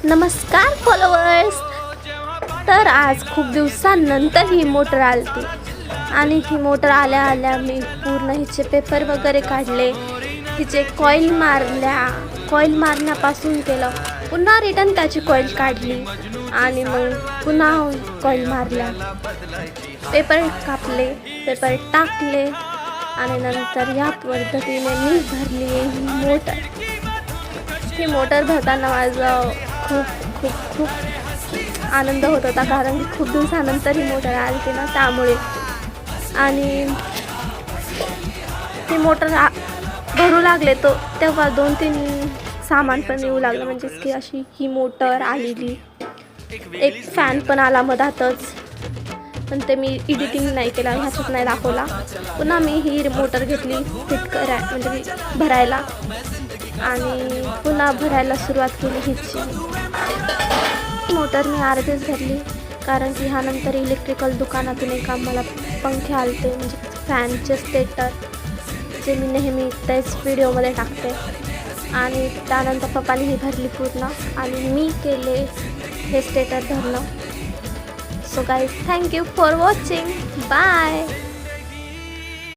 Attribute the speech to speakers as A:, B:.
A: नमस्कार फॉलोअर्स. तर आज खूप दिवसांनंतर ही मोटर आलती आणि ही मोटर आल्या आल्या मी पूर्ण हिचे पेपर वगैरे काढले, हिचे कॉईल मारण्यापासून केलं, पुन्हा रिटर्न त्याची कॉईल काढली आणि मग पुन्हा कॉईल मारल्या, पेपर कापले, पेपर टाकले आणि नंतर या पद्धतीने मी भरली ही मोटर. ही मोटर भरताना माझं खूप आनंद होत होता, कारण की खूप दिवसानंतर ही मोटर आली ना, त्यामुळे. आणि ती मोटर भरू लागले तेव्हा 2-3 सामान पण येऊ लागलं, म्हणजेच की अशी ही मोटर आलेली, एक फॅन पण आला मधातच, पण ते मी एडिटिंग नाही केला, ह्याच्यात नाही दाखवला. पुन्हा मी ही मोटर घेतली म्हणजे भरायला आणि पुन्हा भरायला सुरुवात केली. हिची मोटर मी अर्धीच भरली, कारण की ह्यानंतर इलेक्ट्रिकल दुकानातून एक आम्हाला पंखे आलते, म्हणजे फॅनचे स्टेटर, जे मी नेहमी त्याच व्हिडिओमध्ये टाकते. आणि त्यानंतर पप्पाने ही भरली पूर्ण आणि मी केले हे स्टेटर भरणं. So guys, thank you for watching. Bye.